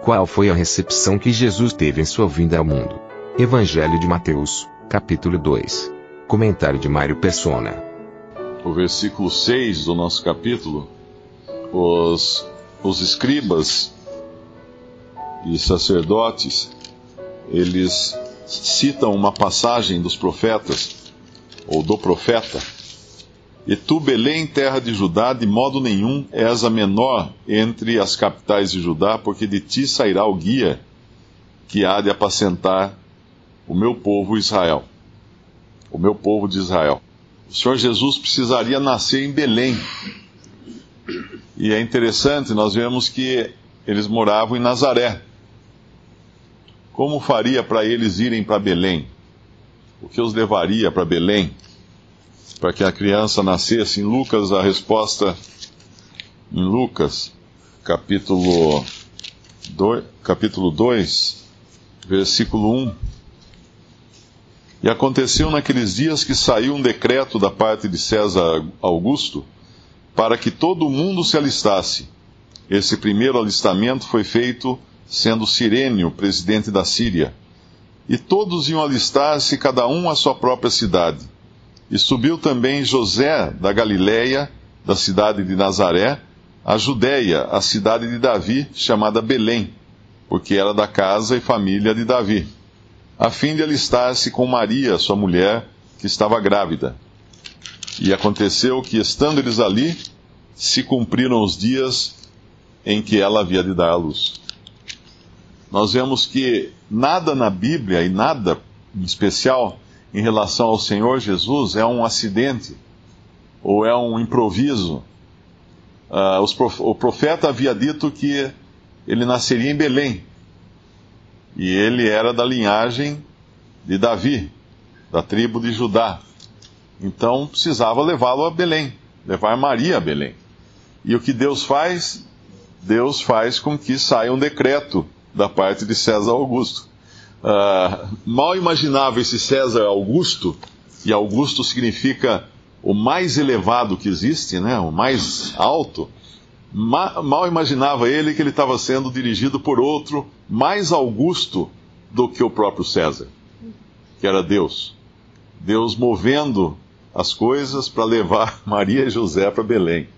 Qual foi a recepção que Jesus teve em sua vinda ao mundo? Evangelho de Mateus, capítulo 2. Comentário de Mário Persona. O versículo 6 do nosso capítulo, os escribas e sacerdotes, eles citam uma passagem dos profetas, ou do profeta: "E tu, Belém, terra de Judá, de modo nenhum és a menor entre as capitais de Judá, porque de ti sairá o guia que há de apacentar o meu povo Israel." O meu povo de Israel. O Senhor Jesus precisaria nascer em Belém. E é interessante, nós vemos que eles moravam em Nazaré. Como faria para eles irem para Belém? O que os levaria para Belém? Para que a criança nascesse? Em Lucas, a resposta, em Lucas, capítulo 2, versículo 1. "E aconteceu naqueles dias que saiu um decreto da parte de César Augusto, para que todo o mundo se alistasse. Esse primeiro alistamento foi feito sendo Cirênio presidente da Síria. E todos iam alistar-se, cada um à sua própria cidade. E subiu também José da Galiléia, da cidade de Nazaré, a Judéia, a cidade de Davi, chamada Belém, porque era da casa e família de Davi, a fim de alistar-se com Maria, sua mulher, que estava grávida. E aconteceu que, estando eles ali, se cumpriram os dias em que ela havia de dar à luz." Nós vemos que nada na Bíblia, e nada em especial em relação ao Senhor Jesus, é um acidente ou é um improviso. O profeta havia dito que ele nasceria em Belém, e ele era da linhagem de Davi, da tribo de Judá. Então precisava levá-lo a Belém, levar Maria a Belém. E o que Deus faz? Deus faz com que saia um decreto da parte de César Augusto. Mal imaginava esse César Augusto, e Augusto significa o mais elevado que existe, né? O mais alto. Mal imaginava ele que ele estava sendo dirigido por outro mais augusto do que o próprio César, que era Deus. Deus movendo as coisas para levar Maria e José para Belém.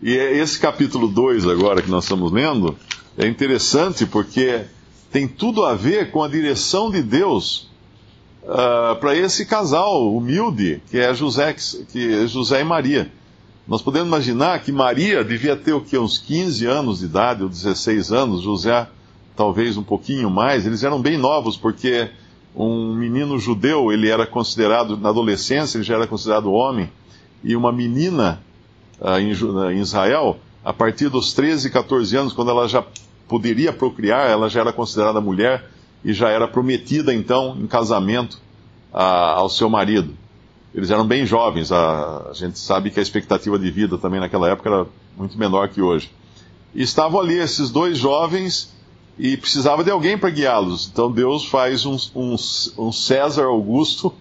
E esse capítulo 2 agora que nós estamos lendo é interessante porque tem tudo a ver com a direção de Deus para esse casal humilde que é José e Maria. Nós podemos imaginar que Maria devia ter uns 15 anos de idade, ou 16 anos, José talvez um pouquinho mais. Eles eram bem novos, porque um menino judeu, ele era considerado, na adolescência, ele já era considerado homem, e uma menina em Israel, a partir dos 13, 14 anos, quando ela já poderia procriar, ela já era considerada mulher e já era prometida, então, em casamento ao seu marido. Eles eram bem jovens, a gente sabe que a expectativa de vida também naquela época era muito menor que hoje. E estavam ali esses dois jovens e precisava de alguém para guiá-los. Então Deus faz um César Augusto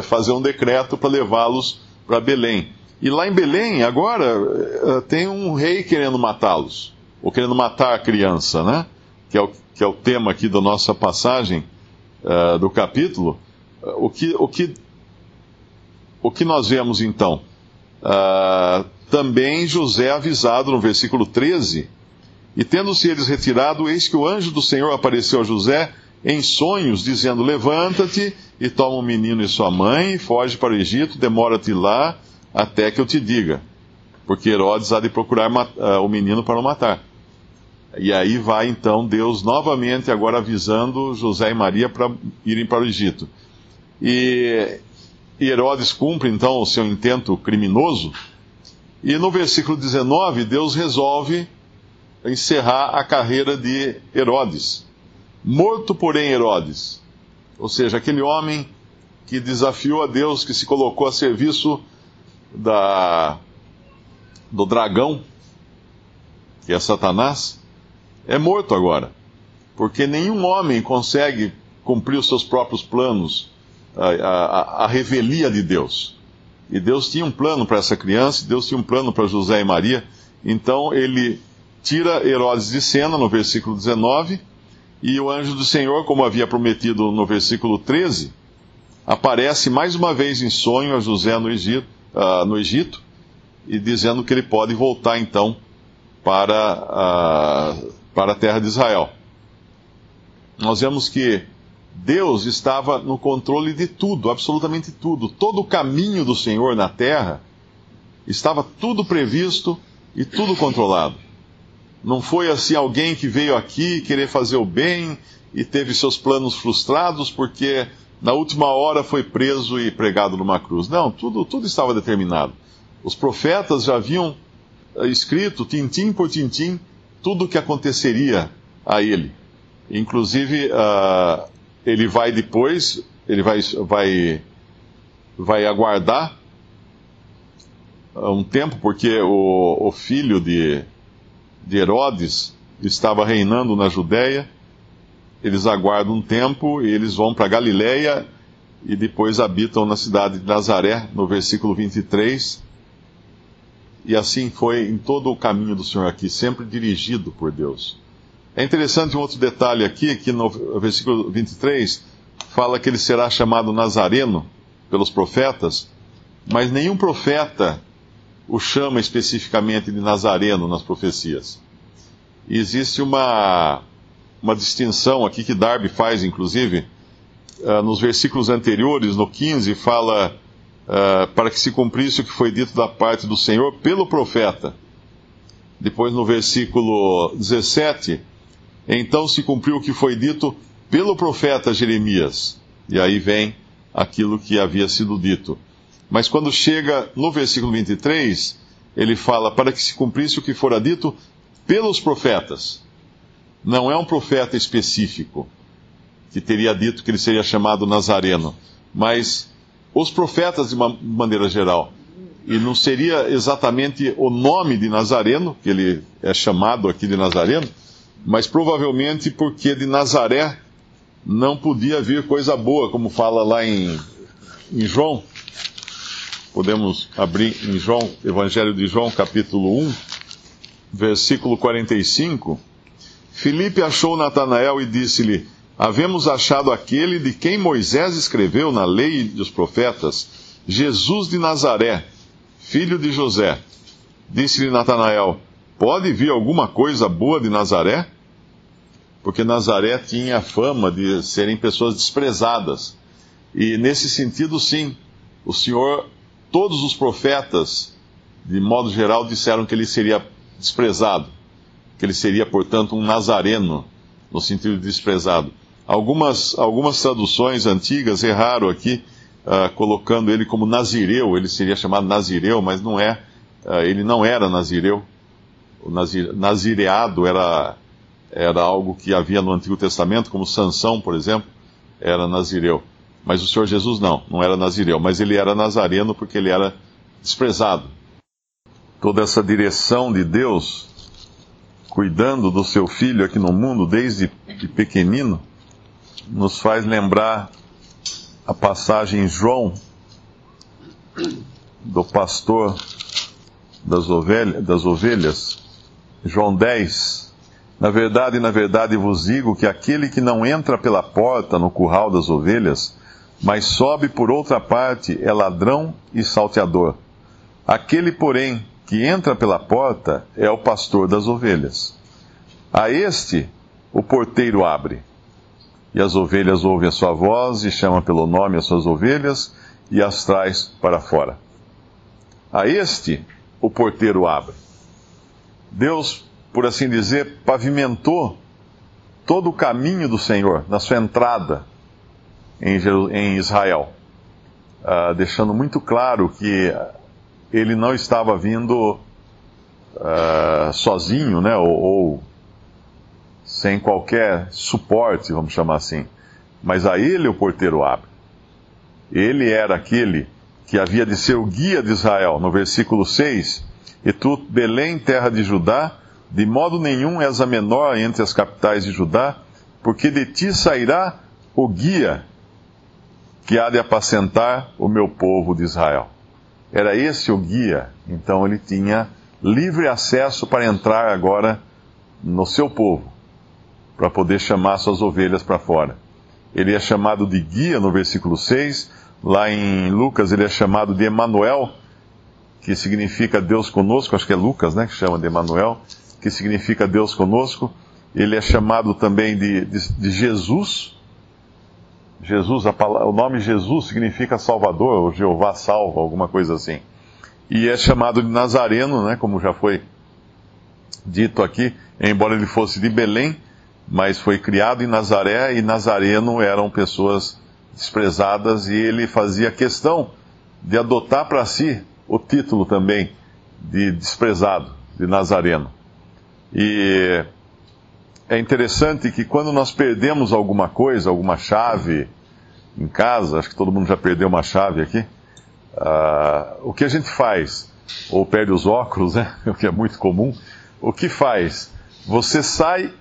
fazer um decreto para levá-los para Belém. E lá em Belém, agora, tem um rei querendo matá-los, ou querendo matar a criança, né? Que é o tema aqui da nossa passagem do capítulo. O que nós vemos então? Também José avisado no versículo 13: "E tendo-se eles retirado, eis que o anjo do Senhor apareceu a José em sonhos, dizendo: Levanta-te e toma o menino e sua mãe, e foge para o Egito, demora-te lá até que eu te diga, porque Herodes há de procurar o menino para o matar." E aí vai então Deus novamente agora avisando José e Maria para irem para o Egito. E Herodes cumpre então o seu intento criminoso, e no versículo 19 Deus resolve encerrar a carreira de Herodes. Morto, porém, Herodes, ou seja, aquele homem que desafiou a Deus, que se colocou a serviço do dragão, que é Satanás, é morto agora, porque nenhum homem consegue cumprir os seus próprios planos, a revelia de Deus. E Deus tinha um plano para essa criança, Deus tinha um plano para José e Maria, então ele tira Herodes de cena, no versículo 19, e o anjo do Senhor, como havia prometido no versículo 13, aparece mais uma vez em sonho a José no Egito, e dizendo que ele pode voltar então para a terra de Israel. Nós vemos que Deus estava no controle de tudo, absolutamente tudo. Todo o caminho do Senhor na terra estava tudo previsto e tudo controlado. Não foi assim alguém que veio aqui querer fazer o bem e teve seus planos frustrados porque na última hora foi preso e pregado numa cruz. Não, tudo estava determinado. Os profetas já haviam escrito, tintim por tintim, tudo o que aconteceria a ele. Inclusive, ele vai depois, ele vai aguardar um tempo, porque o filho de Herodes estava reinando na Judéia. Eles aguardam um tempo e eles vão para Galiléia e depois habitam na cidade de Nazaré, no versículo 23. E assim foi em todo o caminho do Senhor aqui, sempre dirigido por Deus. É interessante um outro detalhe aqui, que no versículo 23 fala que ele será chamado Nazareno pelos profetas, mas nenhum profeta o chama especificamente de Nazareno nas profecias. E existe uma distinção aqui que Darby faz, inclusive, nos versículos anteriores, no 15, fala para que se cumprisse o que foi dito da parte do Senhor pelo profeta. Depois, no versículo 17, então se cumpriu o que foi dito pelo profeta Jeremias. E aí vem aquilo que havia sido dito. Mas quando chega no versículo 23, ele fala para que se cumprisse o que fora dito pelos profetas. Não é um profeta específico que teria dito que ele seria chamado Nazareno, mas os profetas de uma maneira geral. E não seria exatamente o nome de Nazareno, que ele é chamado aqui de Nazareno, mas provavelmente porque de Nazaré não podia vir coisa boa, como fala lá em João. Podemos abrir em João, Evangelho de João, capítulo 1, versículo 45. Filipe achou Natanael e disse-lhe: havemos achado aquele de quem Moisés escreveu na lei dos profetas, Jesus de Nazaré, filho de José. Disse-lhe Natanael: pode vir alguma coisa boa de Nazaré? Porque Nazaré tinha a fama de serem pessoas desprezadas. E nesse sentido, sim, o Senhor, todos os profetas, de modo geral, disseram que ele seria desprezado, que ele seria, portanto, um nazareno, no sentido de desprezado. Algumas traduções antigas erraram aqui, colocando ele como nazireu. Ele seria chamado nazireu, mas não é. Ele não era nazireu. O nazireado era algo que havia no Antigo Testamento, como Sansão, por exemplo, era nazireu. Mas o Senhor Jesus não era nazireu, mas ele era nazareno porque ele era desprezado. Toda essa direção de Deus, cuidando do seu filho aqui no mundo, desde pequenino, nos faz lembrar a passagem em João, do pastor das ovelhas, João 10. Na verdade vos digo que aquele que não entra pela porta no curral das ovelhas, mas sobe por outra parte, é ladrão e salteador. Aquele, porém, que entra pela porta é o pastor das ovelhas. A este o porteiro abre, e as ovelhas ouvem a sua voz, e chama pelo nome as suas ovelhas, e as traz para fora. A este o porteiro abre. Deus, por assim dizer, pavimentou todo o caminho do Senhor na sua entrada em Israel, deixando muito claro que ele não estava vindo sozinho, né, ou sem qualquer suporte, vamos chamar assim, mas a ele o porteiro abre. Ele era aquele que havia de ser o guia de Israel. No versículo 6, e tu, Belém, terra de Judá, de modo nenhum és a menor entre as capitais de Judá, porque de ti sairá o guia que há de apacentar o meu povo de Israel. Era esse o guia, então ele tinha livre acesso para entrar agora no seu povo, para poder chamar suas ovelhas para fora. Ele é chamado de guia no versículo 6, lá em Lucas ele é chamado de Emanuel, que significa Deus conosco, acho que é Lucas, né, que chama de Emanuel, que significa Deus conosco. Ele é chamado também de Jesus. Jesus, o nome Jesus significa Salvador, ou Jeová salva, alguma coisa assim. E é chamado de Nazareno, né, como já foi dito aqui, embora ele fosse de Belém, mas foi criado em Nazaré, e Nazareno eram pessoas desprezadas, e ele fazia questão de adotar para si o título também de desprezado, de Nazareno. E é interessante que quando nós perdemos alguma coisa, alguma chave em casa, acho que todo mundo já perdeu uma chave aqui, o que a gente faz? Ou perde os óculos, né? O que é muito comum. O que faz? Você sai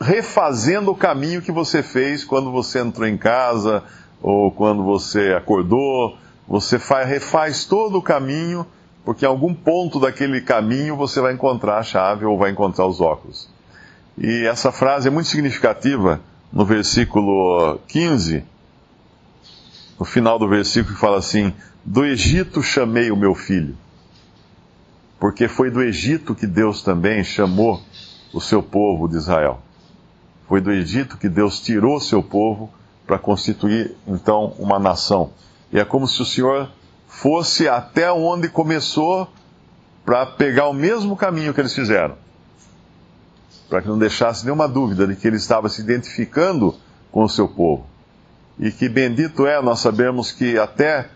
refazendo o caminho que você fez quando você entrou em casa, ou quando você acordou. Você refaz todo o caminho, porque em algum ponto daquele caminho você vai encontrar a chave ou vai encontrar os óculos. E essa frase é muito significativa no versículo 15, no final do versículo, que fala assim: do Egito chamei o meu filho. Porque foi do Egito que Deus também chamou o seu povo de Israel. Foi do Egito que Deus tirou o seu povo para constituir, então, uma nação. E é como se o Senhor fosse até onde começou para pegar o mesmo caminho que eles fizeram. Para que não deixasse nenhuma dúvida de que ele estava se identificando com o seu povo. E que bendito é nós sabemos que até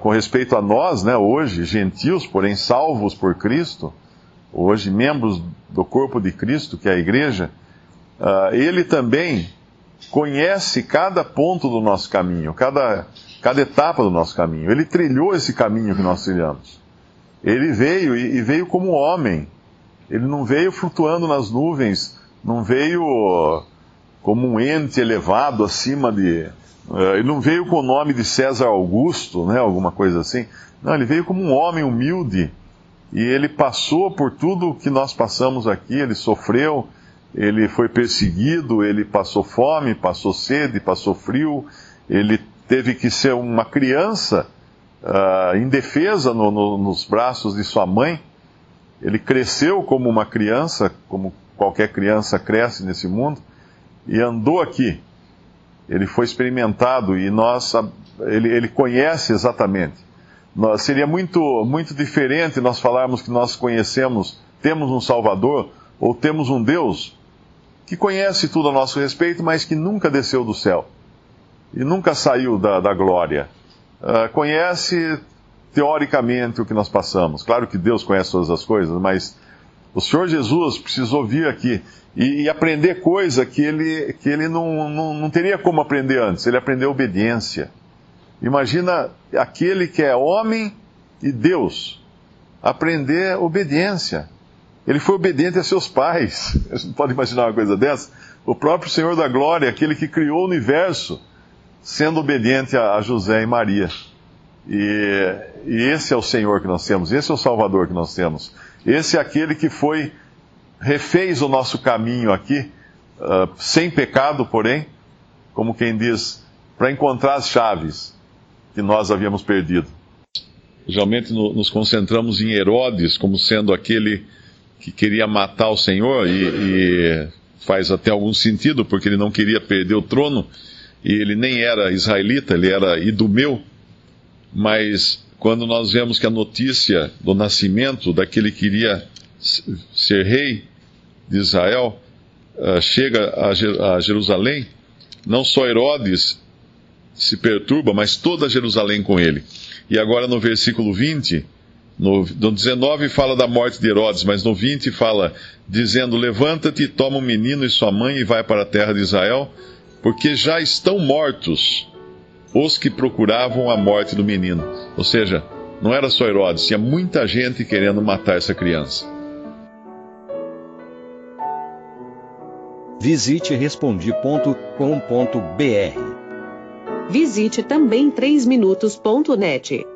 com respeito a nós, né, hoje, gentios, porém salvos por Cristo, hoje membros do corpo de Cristo, que é a igreja, ele também conhece cada ponto do nosso caminho, cada etapa do nosso caminho. Ele trilhou esse caminho que nós trilhamos. Ele veio e veio como homem. Ele não veio flutuando nas nuvens, não veio como um ente elevado acima de... Ele não veio com o nome de César Augusto, né, alguma coisa assim. Não, ele veio como um homem humilde. E ele passou por tudo que nós passamos aqui. Ele sofreu, ele foi perseguido, ele passou fome, passou sede, passou frio. Ele teve que ser uma criança indefesa nos braços de sua mãe. Ele cresceu como uma criança, como qualquer criança cresce nesse mundo, e andou aqui. Ele foi experimentado e ele conhece exatamente. Seria muito, muito diferente nós falarmos que nós conhecemos, temos um Salvador, ou temos um Deus que conhece tudo a nosso respeito, mas que nunca desceu do céu e nunca saiu da glória. Conhece teoricamente o que nós passamos. Claro que Deus conhece todas as coisas, mas o Senhor Jesus precisou vir aqui e aprender coisa que ele não teria como aprender antes. Ele aprendeu obediência. Imagina aquele que é homem e Deus aprender obediência. Ele foi obediente a seus pais. Você não pode imaginar uma coisa dessa? O próprio Senhor da Glória, aquele que criou o universo, sendo obediente a José e Maria. E esse é o Senhor que nós temos, esse é o Salvador que nós temos. Esse é aquele que refez o nosso caminho aqui, sem pecado, porém, como quem diz, para encontrar as chaves que nós havíamos perdido. Geralmente nos concentramos em Herodes como sendo aquele que queria matar o Senhor, e faz até algum sentido, porque ele não queria perder o trono, e ele nem era israelita, ele era idumeu. Mas quando nós vemos que a notícia do nascimento daquele que iria ser rei de Israel chega a Jerusalém, não só Herodes se perturba, mas toda Jerusalém com ele. E agora no versículo 20, no 19 fala da morte de Herodes, mas no 20 fala, dizendo: levanta-te, toma o menino e sua mãe e vai para a terra de Israel, porque já estão mortos os que procuravam a morte do menino. Ou seja, não era só Herodes, tinha muita gente querendo matar essa criança. Visite Respondi.com.br. Visite também 3minutos.net.